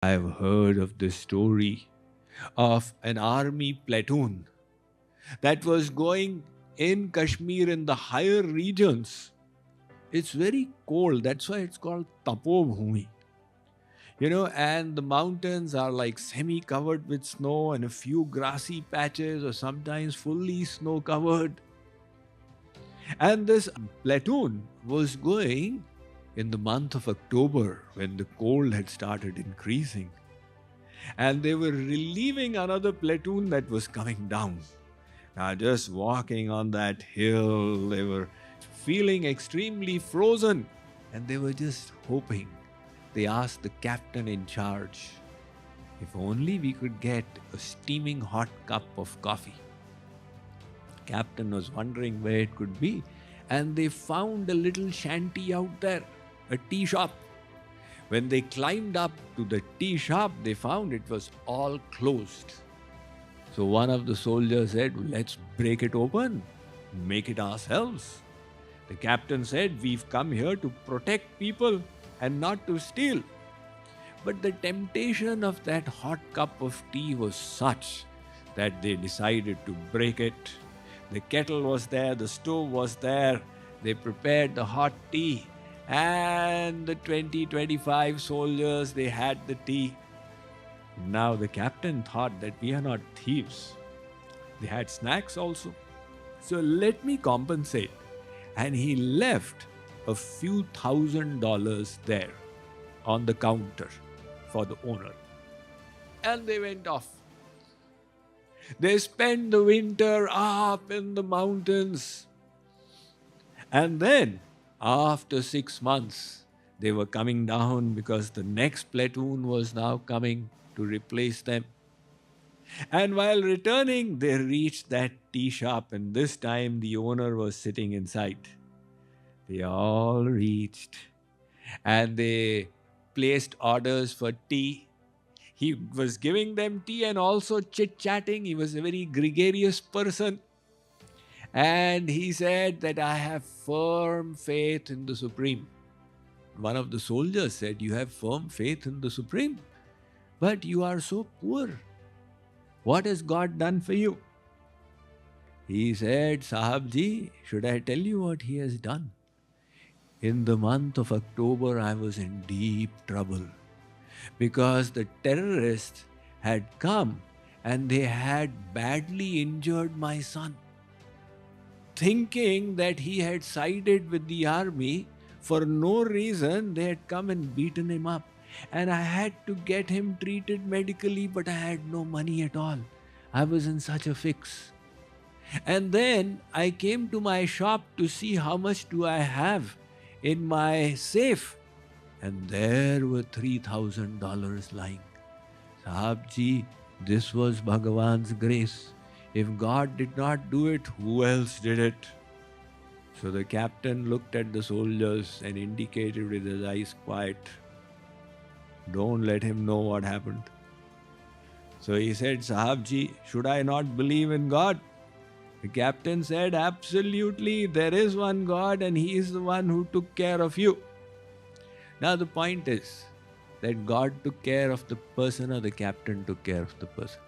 I've heard of this story of an army platoon that was going in Kashmir in the higher regions. It's very cold. That's why it's called Tapobhumi. And the mountains are like semi covered with snow and a few grassy patches or sometimes fully snow covered. And this platoon was going in the month of October when the cold had started increasing. And they were relieving another platoon that was coming down. Now, just walking on that hill, they were feeling extremely frozen and they were just hoping. They asked the captain in charge, if only we could get a steaming hot cup of coffee. Captain was wondering where it could be, and they found a little shanty out there, a tea shop. When they climbed up to the tea shop, they found it was all closed. So one of the soldiers said, let's break it open, make it ourselves. The captain said, we've come here to protect people and not to steal. But the temptation of that hot cup of tea was such that they decided to break it. The kettle was there, the stove was there, they prepared the hot tea, and the 25 soldiers, they had the tea. Now the captain thought that we are not thieves. They had snacks also. So let me compensate. And he left a few $1,000s there on the counter for the owner. And they went off. They spent the winter up in the mountains. And then, after 6 months, they were coming down because the next platoon was now coming to replace them. And while returning, they reached that tea shop, and this time the owner was sitting inside. They all reached and they placed orders for tea. He was giving them tea and also chit-chatting. He was a very gregarious person. And he said that I have firm faith in the Supreme. One of the soldiers said, you have firm faith in the Supreme, but you are so poor. What has God done for you? He said, Sahab ji, should I tell you what he has done? In the month of October, I was in deep trouble because the terrorists had come and they had badly injured my son. Thinking that he had sided with the army, for no reason, they had come and beaten him up. And I had to get him treated medically, but I had no money at all. I was in such a fix. And then I came to my shop to see how much do I have in my safe. And there were $3,000 lying. Sahab ji, this was Bhagavan's grace. If God did not do it, who else did it? So the captain looked at the soldiers and indicated with his eyes quiet, don't let him know what happened. So he said, Sahab ji, should I not believe in God? The captain said, absolutely, there is one God and he is the one who took care of you. Now the point is that God took care of the person or the captain took care of the person.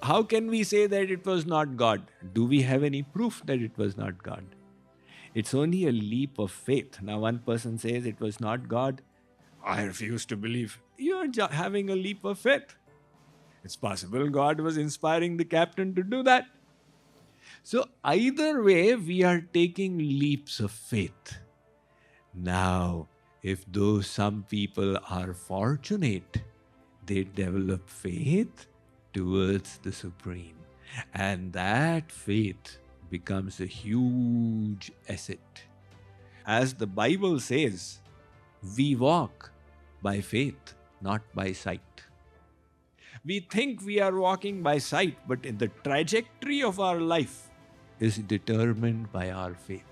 How can we say that it was not God? Do we have any proof that it was not God? It's only a leap of faith. Now one person says it was not God. I refuse to believe. You're having a leap of faith. It's possible God was inspiring the captain to do that. So either way, we are taking leaps of faith. Now, if those some people are fortunate, they develop faith towards the Supreme. And that faith becomes a huge asset. As the Bible says, we walk by faith, not by sight. We think we are walking by sight, but in the trajectory of our life is determined by our faith.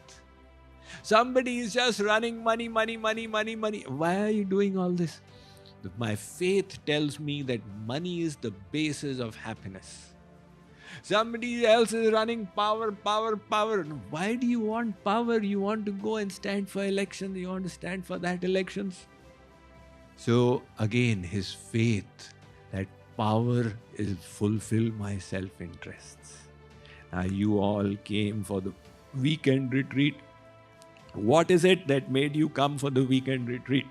Somebody is just running money. Why are you doing all this? My faith tells me that money is the basis of happiness. Somebody else is running power. Why do you want power? You want to go and stand for elections. You want to stand for that elections. So again, his faith, that power is fulfill my self-interests. Now you all came for the weekend retreat. What is it that made you come for the weekend retreat?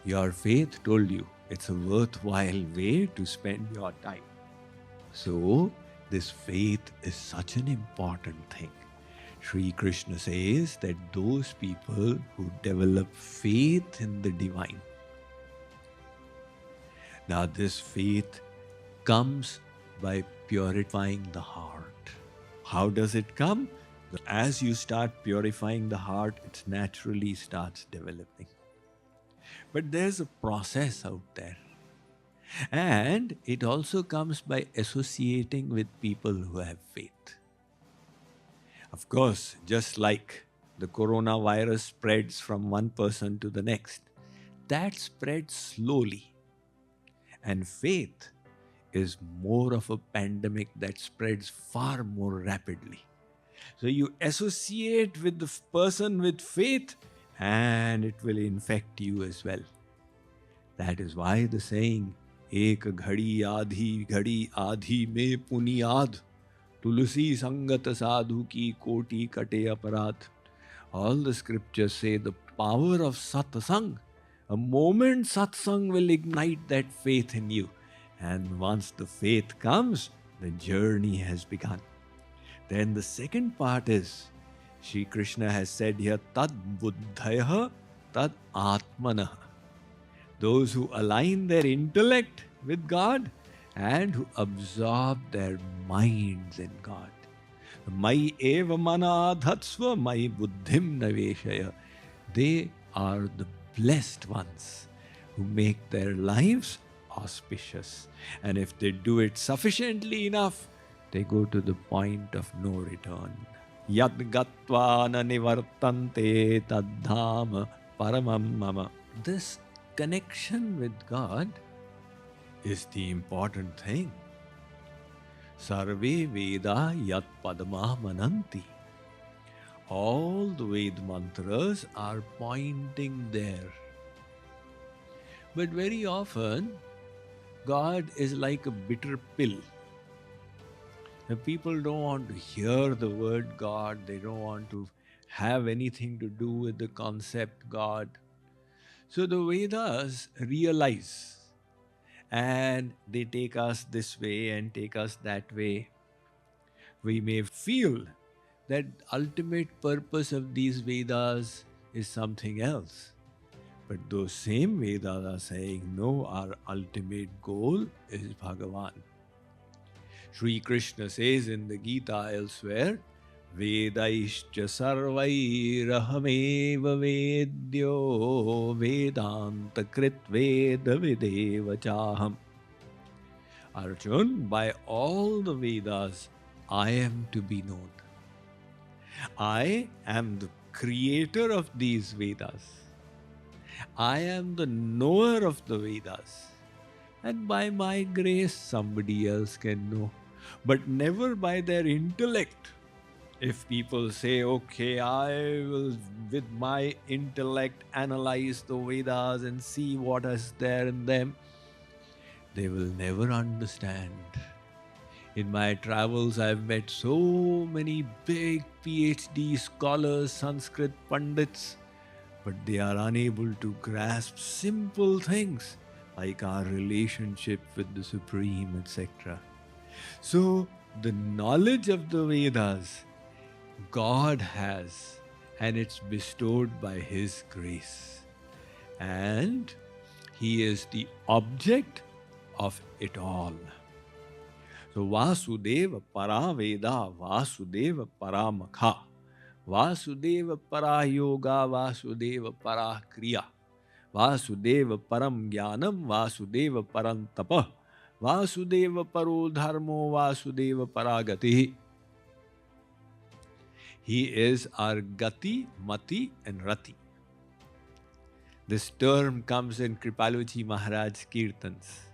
Your faith told you it's a worthwhile way to spend your time. So this faith is such an important thing. Sri Krishna says that those people who develop faith in the divine, now this faith comes by purifying the heart. How does it come? As you start purifying the heart, it naturally starts developing. But there's a process out there. And it also comes by associating with people who have faith. Of course, just like the coronavirus spreads from one person to the next, that spreads slowly. And faith is more of a pandemic that spreads far more rapidly. So you associate with the person with faith and it will infect you as well. That is why the saying, Ek ghadi adhi me puniyad, tulsi sangat sadhu ki koti kate aparat. All the scriptures say the power of satsang. A moment satsang will ignite that faith in you. And once the faith comes, the journey has begun. Then the second part is, Shri Krishna has said here, tad buddhaya tad atmanah. Those who align their intellect with God and who absorb their minds in God. Mai eva mana dhatsva mai buddhim naveshaya. They are the blessed ones who make their lives auspicious. And if they do it sufficiently enough, they go to the point of no return. Yad gatva na nivartante taddhama paramam mama. This connection with God is the important thing. Sarve Veda Yat Padma Mananti. All the Ved mantras are pointing there. But very often, God is like a bitter pill. The people don't want to hear the word God. They don't want to have anything to do with the concept God. So the Vedas realize and they take us this way and take us that way. We may feel that ultimate purpose of these Vedas is something else. But those same Vedas are saying, no, our ultimate goal is Bhagavan. Sri Krishna says in the Gita elsewhere, Vedaishcha sarvairahameva vedyo vedanta krit veda videva chaham. Arjun, by all the Vedas, I am to be known. I am the creator of these Vedas. I am the knower of the Vedas. And by my grace, somebody else can know. But never by their intellect. If people say, okay, I will with my intellect analyze the Vedas and see what is there in them, they will never understand. In my travels, I've met so many big PhD scholars, Sanskrit Pandits, but they are unable to grasp simple things like our relationship with the Supreme, etc. So, the knowledge of the Vedas, God has, and it's bestowed by His grace. And He is the object of it all. So Vasudeva para Veda, Vasudeva para Makha, Vasudeva para Yoga, Vasudeva para Kriya, Vasudeva param Jnanam, Vasudeva param Tapa, Vasudeva paro Dharmo, Vasudeva paragati. He is our Gati, Mati and Rati. This term comes in Kripaluji Maharaj's Kirtans.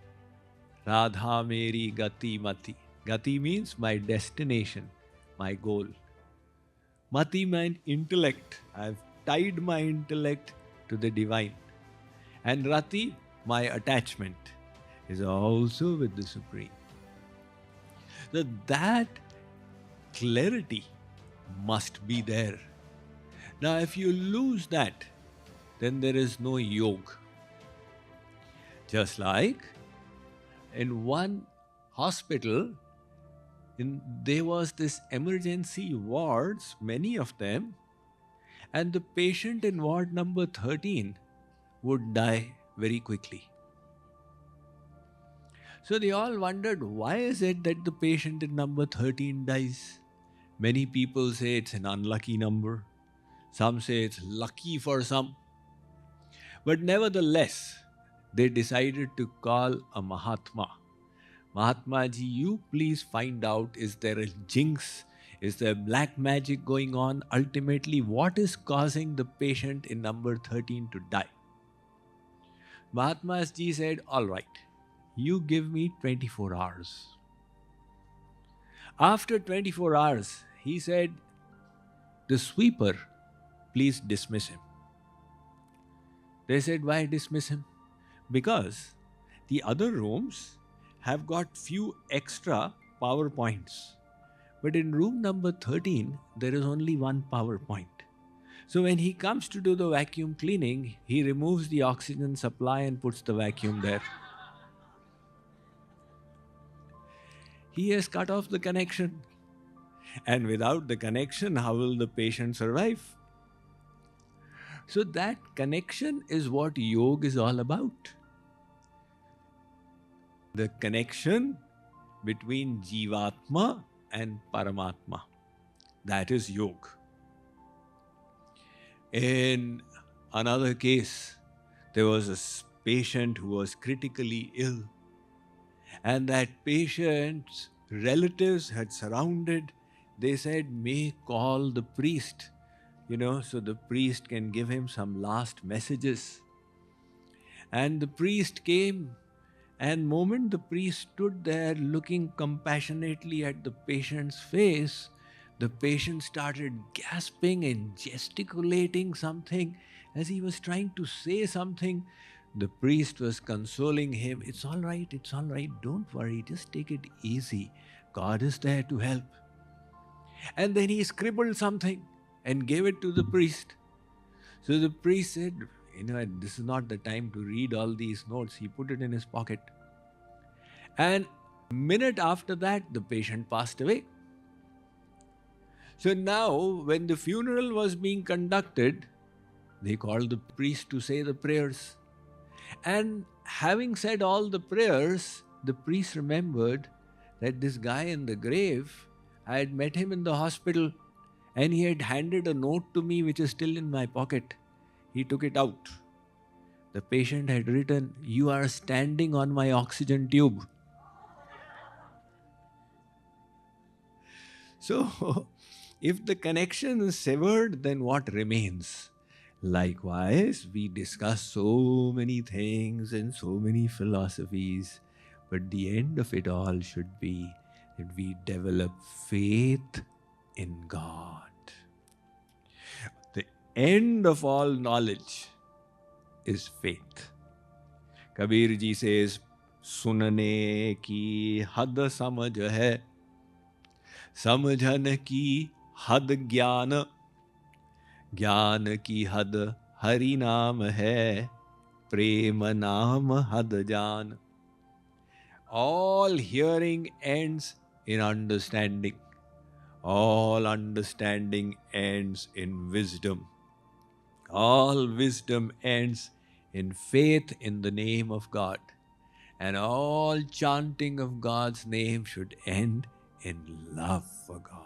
Radha Meri Gati Mati. Gati means my destination, my goal. Mati means intellect. I've tied my intellect to the divine. And Rati, my attachment, is also with the Supreme. So that clarity must be there. Now, if you lose that, then there is no yoga. Just like in one hospital, there was this emergency wards, many of them, and the patient in ward number 13 would die very quickly. So they all wondered, why is it that the patient in number 13 dies? Many people say it's an unlucky number. Some say it's lucky for some. But nevertheless, they decided to call a Mahatma. Mahatma ji, you please find out, is there a jinx? Is there black magic going on? Ultimately, what is causing the patient in number 13 to die? Mahatma ji said, all right, you give me 24 hours. After 24 hours, he said, the sweeper, please dismiss him. They said, why dismiss him? Because the other rooms have got few extra power points. But in room number 13, there is only one power point. So when he comes to do the vacuum cleaning, he removes the oxygen supply and puts the vacuum there. He has cut off the connection. And without the connection, how will the patient survive? So that connection is what yoga is all about. The connection between Jivatma and Paramatma. That is yoga. In another case, there was a patient who was critically ill, and that patient's relatives had surrounded. They said, may call the priest, so the priest can give him some last messages. And the priest came, and moment the priest stood there looking compassionately at the patient's face, the patient started gasping and gesticulating something as he was trying to say something. The priest was consoling him. It's all right, don't worry, just take it easy. God is there to help. And then he scribbled something and gave it to the priest. So the priest said, this is not the time to read all these notes. He put it in his pocket. And a minute after that, the patient passed away. So now, when the funeral was being conducted, they called the priest to say the prayers. And having said all the prayers, the priest remembered that this guy in the grave, I had met him in the hospital, and he had handed a note to me which is still in my pocket. He took it out. The patient had written, you are standing on my oxygen tube. So, if the connection is severed, then what remains? Likewise, we discuss so many things and so many philosophies, but the end of it all should be that we develop faith in God. The end of all knowledge is faith. Kabir ji says, sunane ki had samajh hai, samjhan ki had jnana, ज्ञान की हद हरि नाम है, प्रेम नाम हद जान. All hearing ends in understanding. All understanding ends in wisdom. All wisdom ends in faith in the name of God. And all chanting of God's name should end in love for God.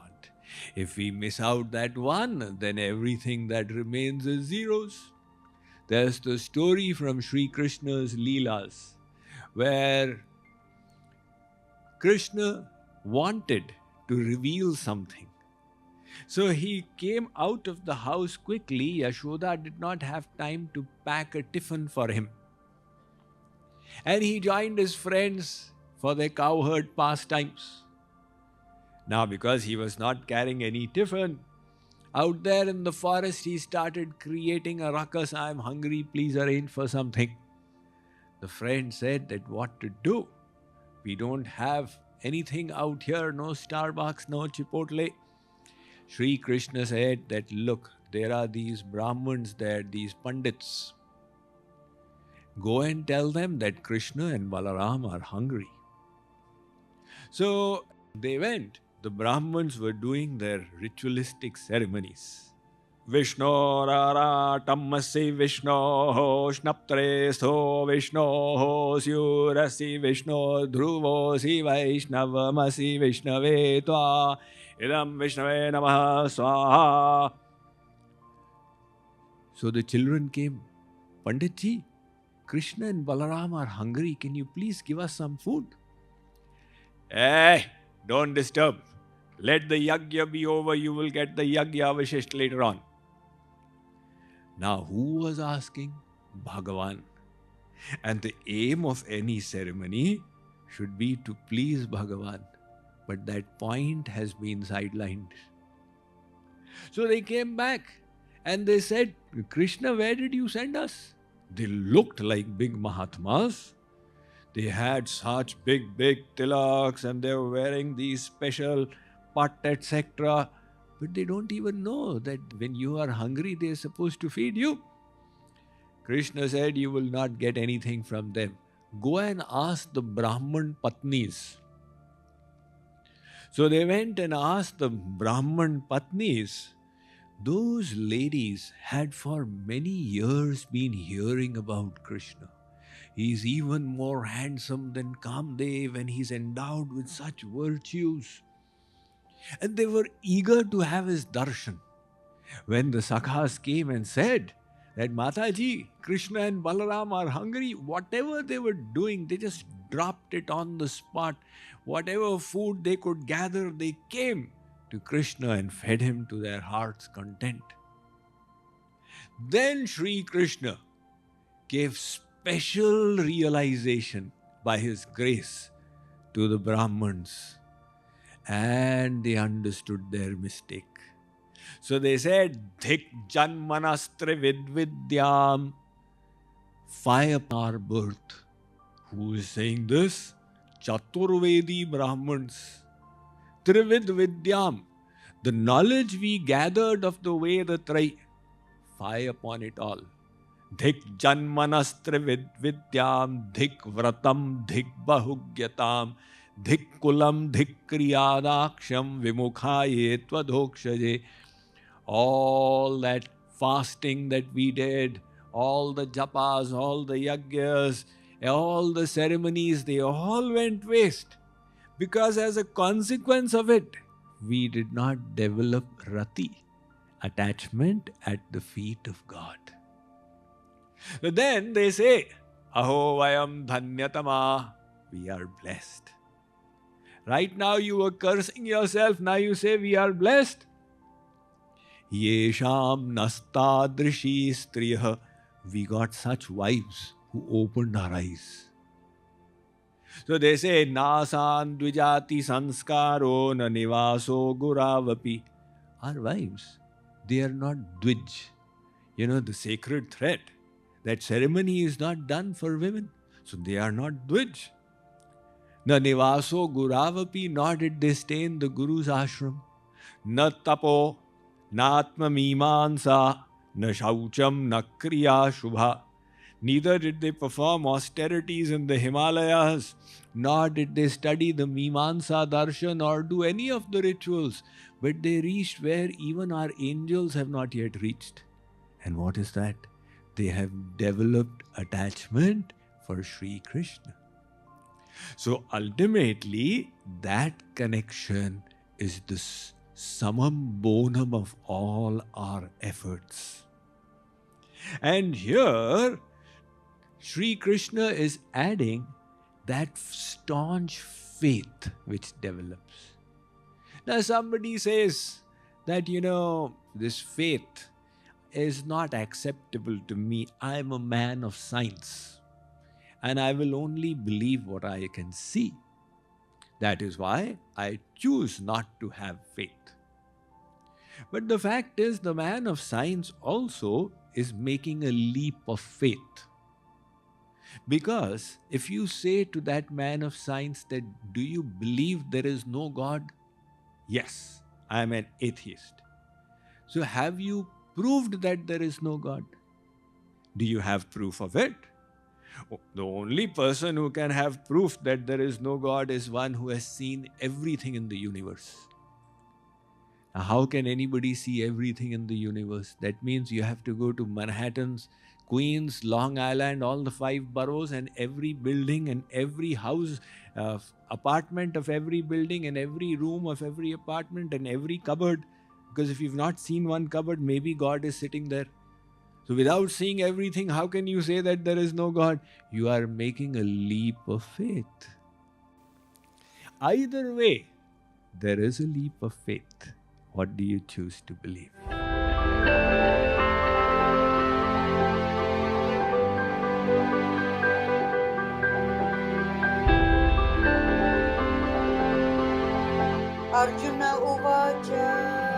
If we miss out that one, then everything that remains is zeros. There's the story from Sri Krishna's Leelas, where Krishna wanted to reveal something. So he came out of the house quickly. Yashoda did not have time to pack a tiffin for him. And he joined his friends for their cowherd pastimes. Now, because he was not carrying any tiffin, Out there in the forest, he started creating a ruckus. I'm hungry, please arrange for something. The friend said that what to do? We don't have anything out here, no Starbucks, no Chipotle. Sri Krishna said that, look, there are these Brahmins there, these Pandits. Go and tell them that Krishna and Balaram are hungry. So they went. The Brahmins were doing their ritualistic ceremonies. Vishno rara tammasi Vishno shnaptre so Vishno syurasi Vishno dhruvosi Vaishnavamasi Vishnave tva idam Vishnave namaha swaha. So the children came. Panditji, Krishna and Balaram are hungry. Can you please give us some food? Hey, don't disturb. Let the yagya be over. You will get the yagya avashisht later on. Now, who was asking? Bhagavan. And the aim of any ceremony should be to please Bhagavan. But that point has been sidelined. So they came back and they said, Krishna, where did you send us? They looked like big Mahatmas. They had such big tilaks and they were wearing these special pat, etc. But they don't even know that when you are hungry, they are supposed to feed you. Krishna said, you will not get anything from them. Go and ask the Brahman Patnis. So they went and asked the Brahman Patnis. Those ladies had for many years been hearing about Krishna. He is even more handsome than Kamdev and he is endowed with such virtues. And they were eager to have his darshan. When the Sakhas came and said that Mataji, Krishna and Balaram are hungry, whatever they were doing, they just dropped it on the spot. Whatever food they could gather, they came to Krishna and fed him to their heart's content. Then Sri Krishna gave special realization by his grace to the Brahmins. And they understood their mistake. So they said, Dhik janmanastra vidvidyam. Fire our birth. Who is saying this? Chaturvedi Brahmins. Trivid vidyam. The knowledge we gathered of the Vedatrai. Fire upon it all. Dhik janmanastra vidvidyam. Dhik vratam. Dhik bahugyatam. Dhik kulam dhik kriyadaksham vimukhaye tvadokshaje. All that fasting that we did, all the japas, all the yagyas, all the ceremonies, they all went waste. Because as a consequence of it, we did not develop rati, attachment at the feet of God. So then they say, Aho vayam dhanyatama, we are blessed. Right now you were cursing yourself, now you say we are blessed. Yesham nastadrishi striya. We got such wives who opened our eyes. So they say, Nasan dvijati sanskaro na nivaso guravapi. Our wives, they are not dvij. You know, the sacred thread. That ceremony is not done for women. So they are not dvij. Na nivaso guravapi, nor did they stay in the Guru's ashram. Na tapo, na atma mimansa, na shaucham, na kriya shubha. Neither did they perform austerities in the Himalayas, nor did they study the Mimansa darshan or do any of the rituals. But they reached where even our angels have not yet reached. And what is that? They have developed attachment for Sri Krishna. So ultimately, that connection is the summum bonum of all our efforts. And here, Sri Krishna is adding that staunch faith which develops. Now somebody says that, this faith is not acceptable to me. I am a man of science. And I will only believe what I can see. That is why I choose not to have faith. But the fact is, the man of science also is making a leap of faith. Because if you say to that man of science that, do you believe there is no God? Yes, I am an atheist. So have you proved that there is no God? Do you have proof of it? The only person who can have proof that there is no God is one who has seen everything in the universe. Now, how can anybody see everything in the universe? That means you have to go to Manhattan's, Queens, Long Island, all the 5 boroughs, and every building and every house, apartment of every building, and every room of every apartment, and every cupboard. Because if you've not seen one cupboard, maybe God is sitting there. So without seeing everything, how can you say that there is no God? You are making a leap of faith. Either way, there is a leap of faith. What do you choose to believe? Arjuna Uvacha